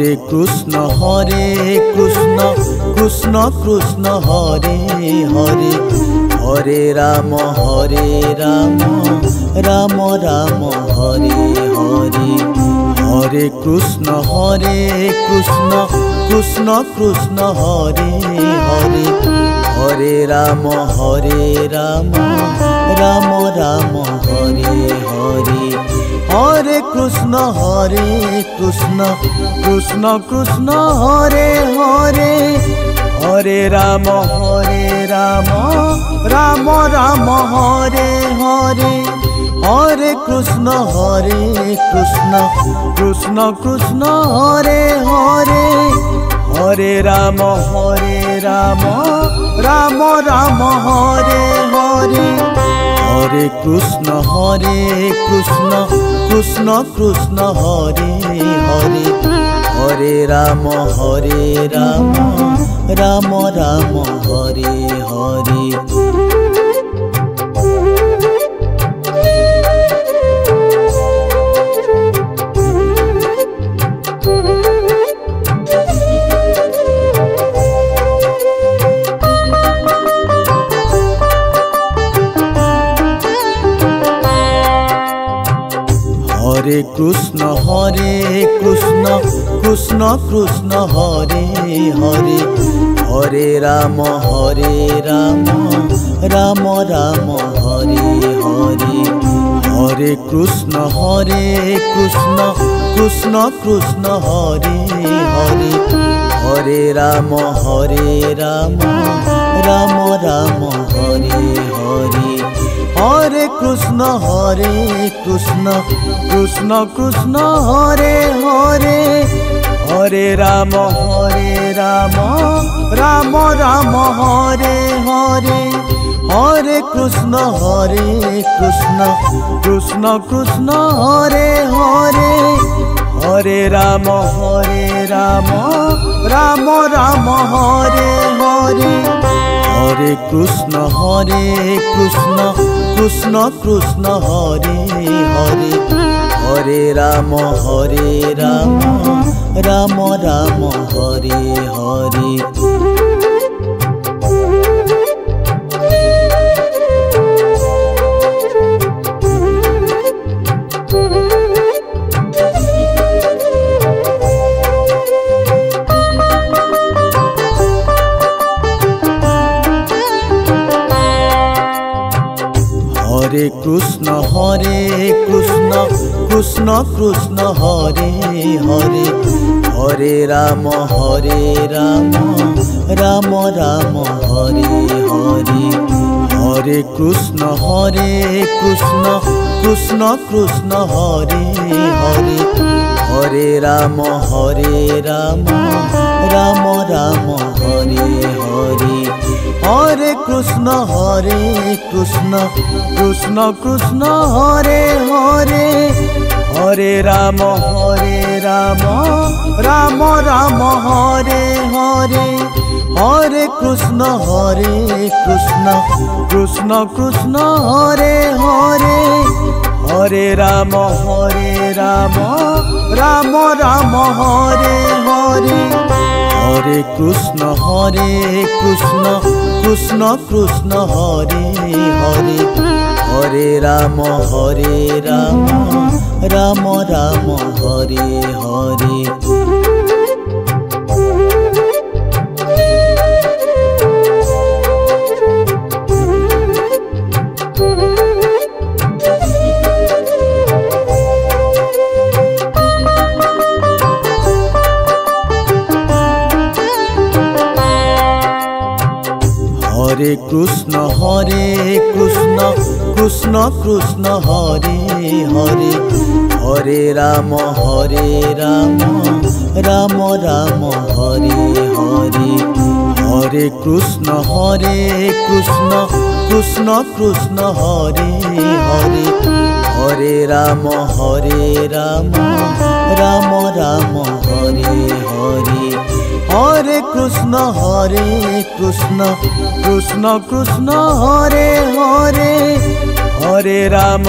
Hare Krishna Krishna Krishna Hare Hare Hare Ram Ram Ram Hare Hare Hare Krishna Krishna Krishna Hare Hare Hare Ram Ram Ram Hare Hare Hare Krishna Krishna Krishna Hare Hare Hare Ram Ram Ram Hare Hare Hare Krishna Krishna Krishna Hare Hare Hare Ram Ram Ram Hare Hare Hare Krishna Krishna Krishna Hare Hare Hare Ram Ram Ram Hare Hare. Hare Krishna Krishna Krishna Hare Hare Hare Ram Ram Ram Hare Hare Hare Krishna Krishna Krishna Hare Hare Hare Ram Ram Ram Hare Hare Hare Krishna Krishna Krishna Hare Hare Hare Ram Ram Ram Hare Hare Hare Krishna Krishna Krishna Hare Hare Hare Ram Ram Ram Hare Hare Hare Krishna Krishna Krishna Hare Hare Hare Ram Ram Ram Hare Hare. Hare Krishna Krishna Krishna Hare Hare Hare Ram Ram Ram Hare Hare Hare Krishna Krishna Krishna Hare Hare Hare Ram Ram Ram Hare Hare Hare Krishna Krishna Krishna Hare Hare Hare Ram Ram Ram Hare Hare Hare Krishna Krishna Krishna Hare Hare Hare Ram Ram Ram Hare Hare Hare Krishna Krishna Krishna Hare Hare Hare Ram Ram Ram Hare Hare. Hare Krishna Krishna Krishna Hare Hare Hare Ram Ram Ram Hare Hare Hare Krishna Krishna Krishna Hare Hare Hare Ram Ram Ram Hare Hare Hare Krishna Krishna Krishna Hare Hare Hare Ram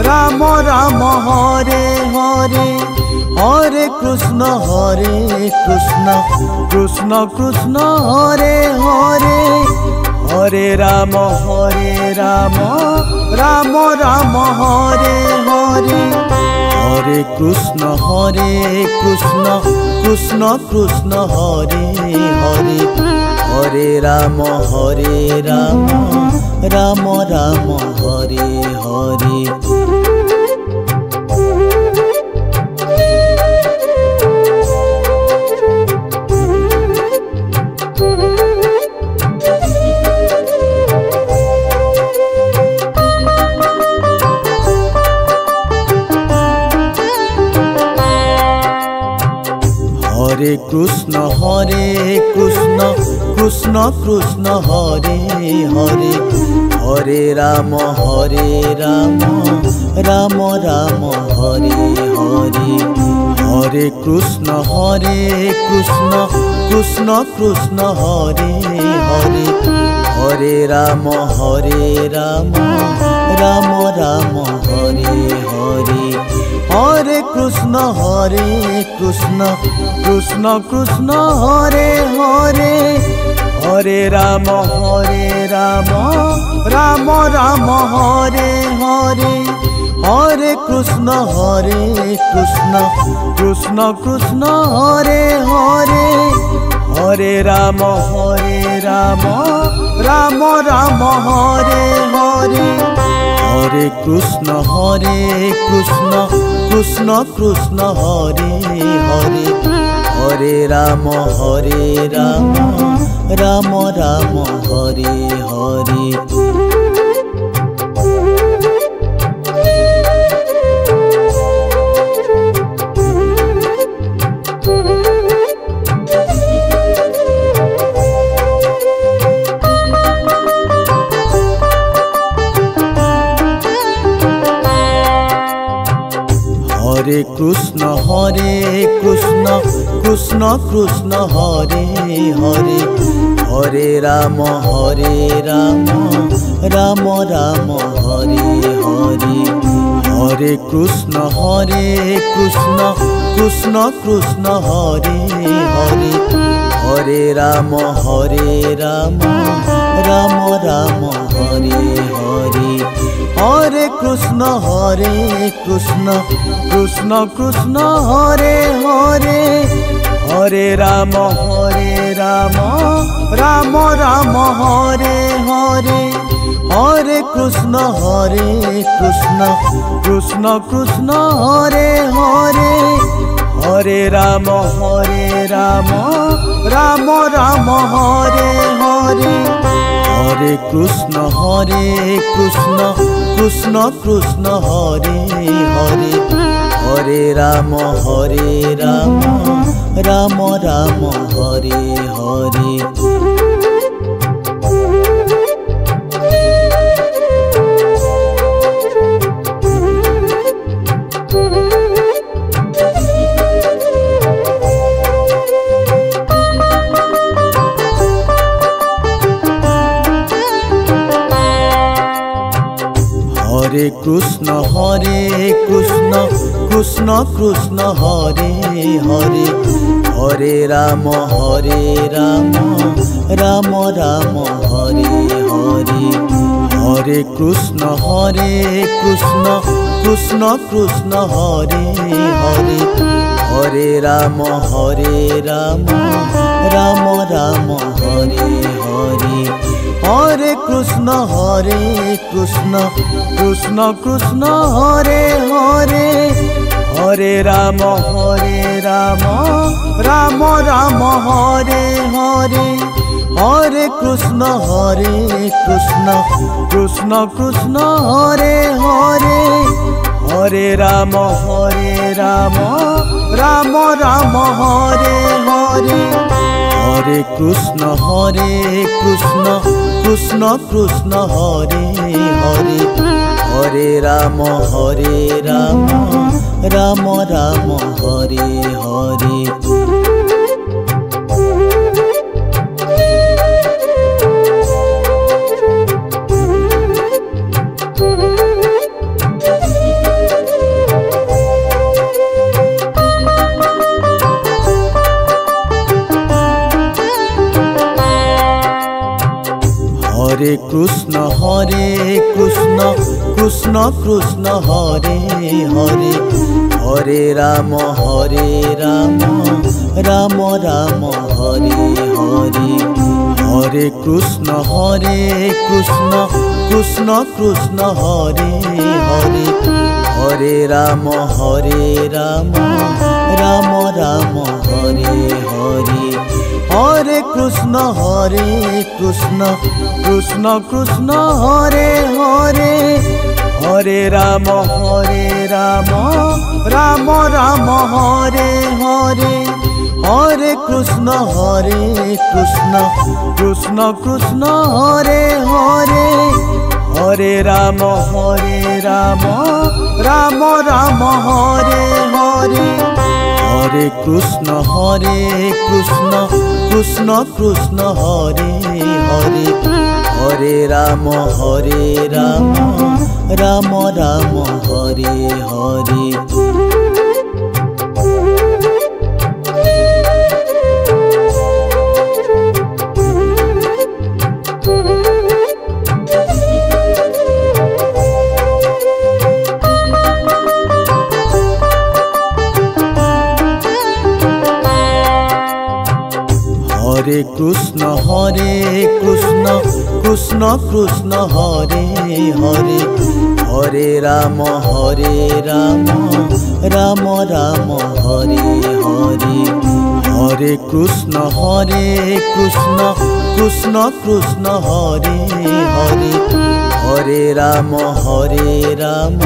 Ram Ram Hare Hare Hare Krishna Krishna Krishna Hare Hare, Hare Rama Rama Rama Hare Hare, Hare Krishna Krishna Krishna Hare Hare, Hare Rama Rama Rama Hare Hare. Hare Krishna Krishna Krishna Hare Hare, Hare Rama Rama Rama Hare Hare, Hare Krishna Krishna Krishna Hare Hare, Hare Rama Rama Rama Hare Hare, Hare Krishna Krishna Krishna Hare Hare, Hare Rama Rama Rama Hare Hare, Hare Krishna Krishna Krishna Hare Hare, Hare Rama Rama Rama Hare Hare, Hare Krishna Krishna Krishna Hare Hare, Hare Rama Rama Rama Hare Hare. Hare Krishna Krishna Hare Hare, Hare Rama Rama Rama Hare Hare, Hare Krishna Krishna Hare Hare, Hare Rama Rama Rama Hare Hare, Hare Krishna Krishna Hare Hare, Hare Rama Rama Rama Hare Hare, Hare Krishna Krishna Hare Hare, Hare Rama Rama Rama Hare Hare, Hare Krishna Krishna Hare Hare, Hare Rama Rama Rama Hare Hare. Hare Krishna Krishna Hare Hare, Hare Rama Rama Rama Hare Hare, Hare Krishna Krishna Hare Hare, Hare Rama Rama Rama Hare Hare, Hare Krishna Krishna Hare Hare, Hare Rama Rama Rama Hare Hare, Hare Krishna Krishna Hare Hare, Hare Rama Rama Rama Hare Hare, Hare Krishna Krishna Hare Hare, Hare Rama Rama Rama Hare Hare. Krishna Krishna Krishna Hare Hare Hare Ram Ram Ram Hare Hare Hare Krishna Krishna Krishna Krishna Hare Hare Hare Ram Ram Ram Hare Hare Hare Krishna Krishna Krishna Krishna Hare Hare Hare Ram Ram Ram Hare Hare Hare Krishna Krishna Krishna Krishna Hare Hare Hare Ram Ram Ram Hare Hare Hare Krishna Krishna Krishna Hare Hare Hare Ram Ram Ram Hare Hare Hare Krishna Krishna Krishna Hare Hare Hare Ram Ram Ram Hare Hare Hare Krishna Krishna Krishna Krishna Hare Hare Hare Ram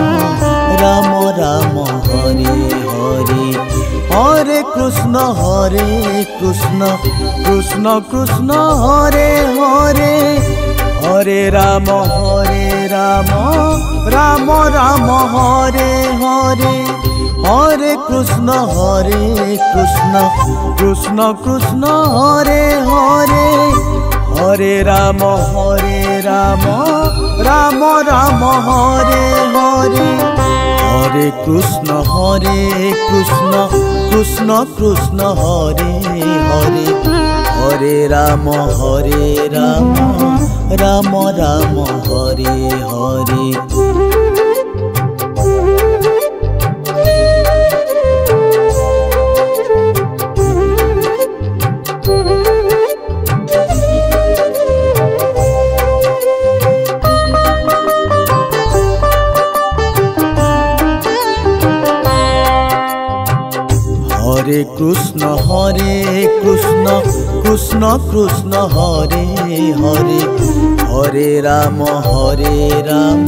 Ram Ram Hare Hare Hare Krishna Krishna Krishna Krishna Hare Hare Hare Ram Ram Ram Hare Hare Hare Krishna Krishna Krishna Krishna Hare Hare Hare Ram Ram Ram Hare Hare Hare Krishna Krishna Krishna Krishna Hare Hare Hare Ram Ram Ram Hare Hare Hare Krishna Krishna Krishna Hare Hare Hare Ram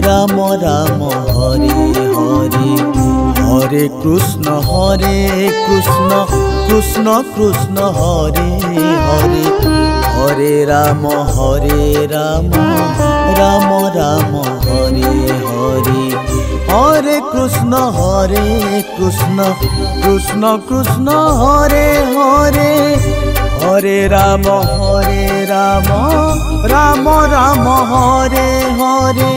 Ram Ram Hare Hare Hare Krishna Krishna Krishna Krishna Hare Hare Hare Ram Ram Ram Hare Hare Hare Krishna Krishna Krishna Krishna Hare Hare Hare Ram Ram Ram Hare Hare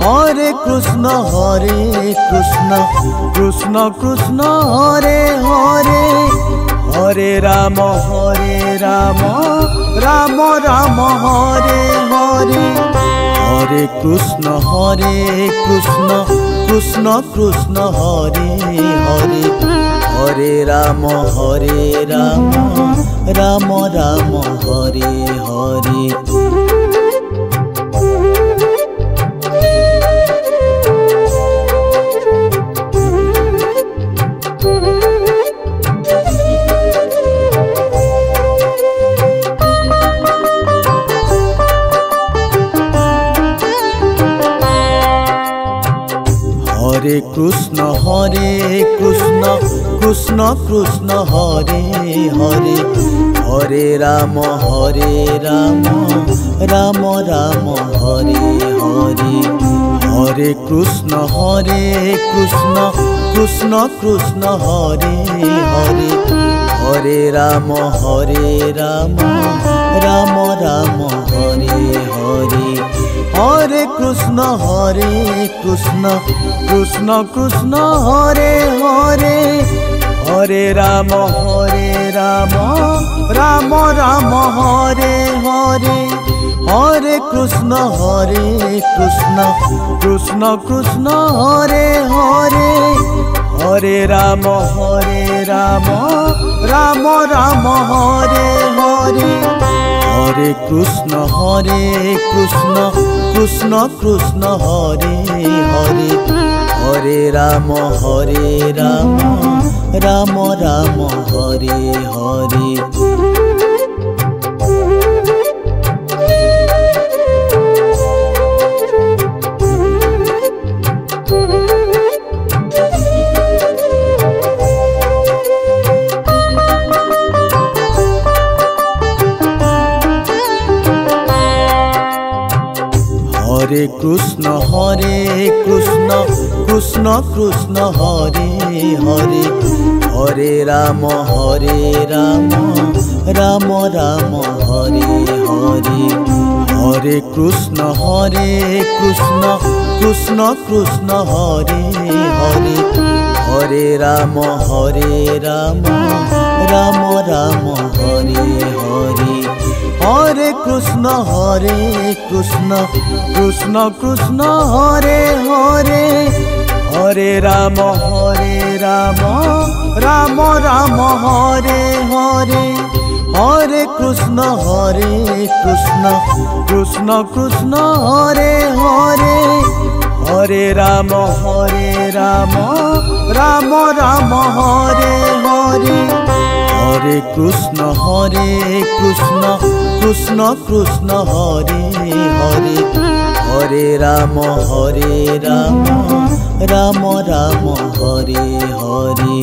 Hare Krishna Krishna Krishna Krishna Hare Hare Hare Ram Ram Ram Hare Hare Hare Krishna Krishna Krishna Krishna Hare Hare Hare Ram Ram Ram Hare Hare Hare Krishna Krishna Krishna Hare Hare Hare Ram Ram Ram Hare Hare Hare Krishna Krishna Krishna Krishna Hare Hare Hare Ram Ram Ram Hare Hare Hare Krishna Krishna Krishna Krishna Hare Hare Hare Ram Ram Ram Hare Hare Hare Krishna Krishna Krishna Hare Hare Hare Ram Ram Ram Hare Hare Hare Krishna Krishna Krishna Hare Hare Hare Ram Ram Ram Hare Hare. Hare Krishna Krishna Krishna Hare Hare Hare Ram Ram Ram Hare Hare Hare Krishna Krishna Krishna Hare Hare Hare Ram Ram Ram Hare Hare Hare Krishna Krishna Krishna Hare Hare Hare Ram Ram Ram Hare Hare Hare Krishna Krishna Krishna Hare Hare Hare Ram Ram Ram Hare Hare Hare Krishna Krishna Krishna Hare Hare Hare Ram Ram Ram Hare Hare.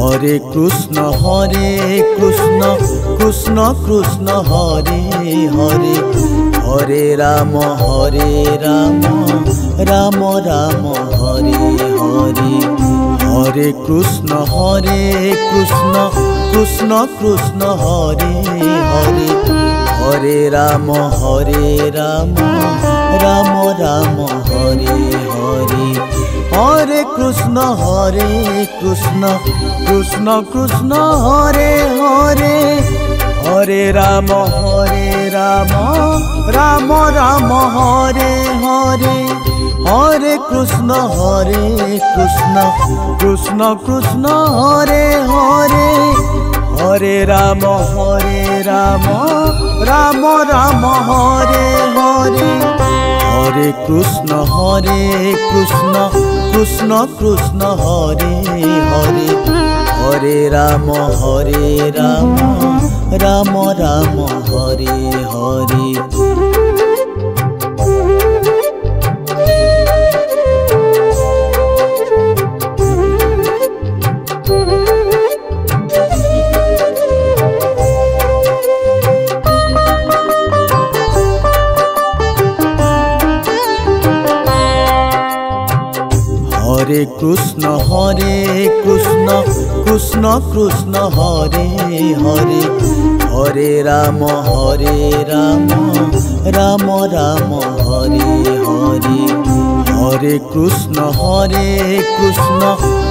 Hare Krishna Krishna Krishna Hare Hare Hare Ram Ram Ram Hare Hare Hare Krishna Krishna Krishna Hare Hare Hare Ram Ram Ram Hare Hare Hare Krishna Krishna Krishna Hare Hare Hare Ram Ram Ram Hare Hare Hare Krishna Krishna Krishna Hare Hare Hare Ram Ram Ram Hare Hare Hare Krishna Krishna Krishna Hare Hare Hare Ram Ram Ram Hare Hare. Hare Krishna Krishna Krishna Hare Hare Hare Ram Ram Ram Hare Hare Hare Krishna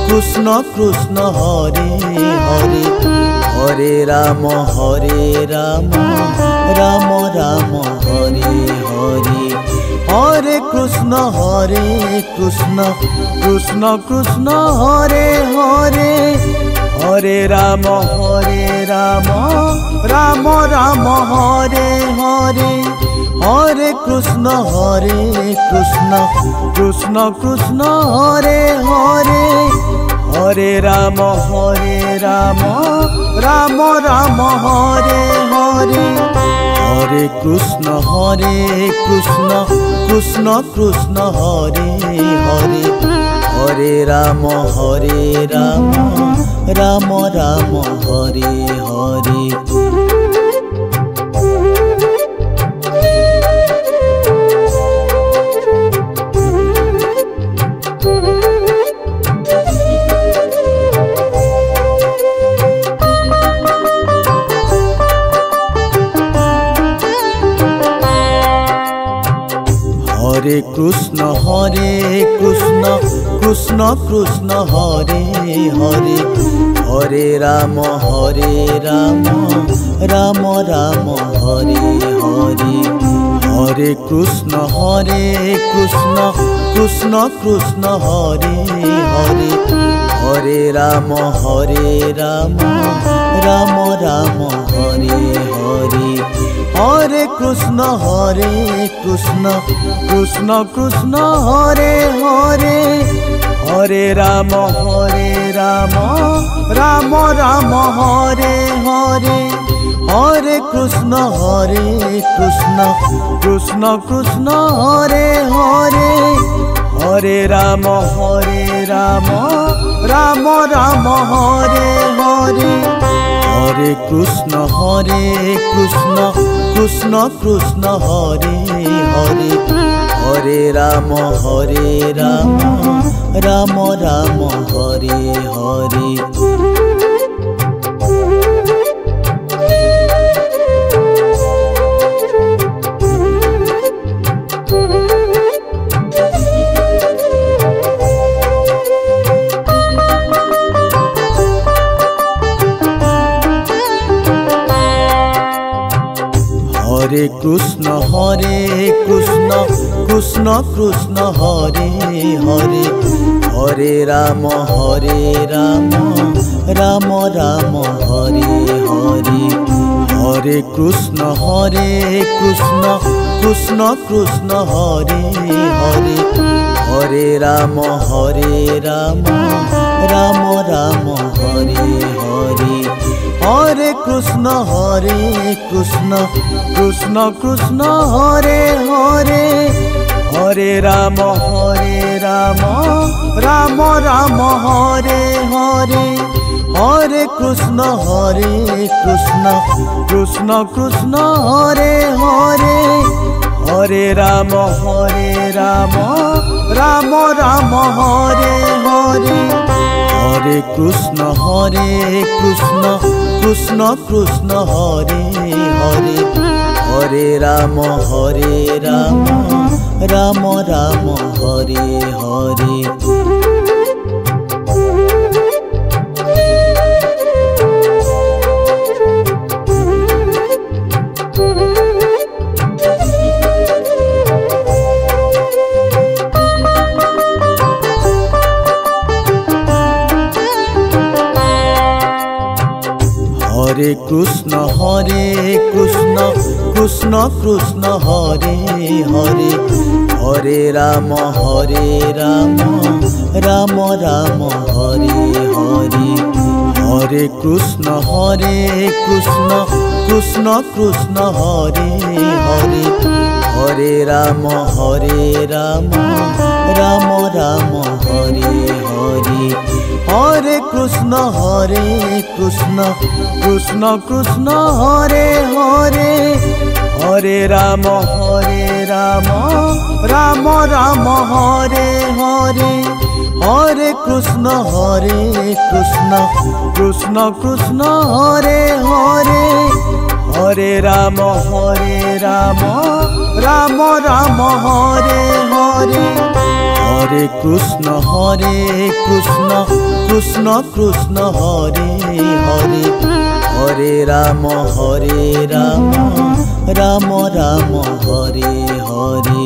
Krishna Krishna Hare Hare Hare Ram Ram Ram Hare Hare Hare Krishna Krishna Krishna Hare Hare Hare Ram Ram Ram Hare Hare Hare Krishna Krishna Krishna Hare Hare Hare Ram Ram Ram Hare Hare Hare Krishna Krishna Krishna Hare Hare Hare Ram Ram Ram Hare Hare. Krishna Krishna Krishna Hare Hare Hare Ram Ram Ram Hare Hare Hare Krishna Krishna Krishna Hare Hare Hare Ram Ram Ram Hare Hare Hare Krishna Krishna Krishna Hare Hare Hare Ram Ram Ram Hare Hare Hare Krishna Krishna Krishna Hare Hare Hare Ram Ram Ram Hare Hare Hare Krishna Krishna Krishna Hare Hare Hare Ram Ram Ram Hare Hare Hare Krishna Krishna Krishna Hare Hare Hare Ram Ram Ram Hare Hare Hare Krishna Krishna Krishna Hare Hare Hare Ram Ram Ram Hare Hare Hare Krishna Krishna Krishna Hare Hare Hare Ram Ram Ram Hare Hare Hare Krishna Krishna Krishna Hare Hare Hare Ram Ram Ram Hare Hare Hare Krishna Krishna Krishna Hare Hare Hare Ram Ram Ram Hare Hare Hare Krishna Krishna Krishna Hare Hare Hare Ram Ram Ram Hare Hare Hare Krishna Krishna Krishna Hare Hare Hare Ram Ram Ram Hare Hare Hare Krishna Krishna Krishna Hare Hare Hare Ram Ram Ram Hare Hare Hare Krishna Krishna Krishna Hare Hare Hare Ram Ram Ram Hare Hare Hare Krishna Krishna Krishna Hare Hare Hare Ram Ram Ram Hare Hare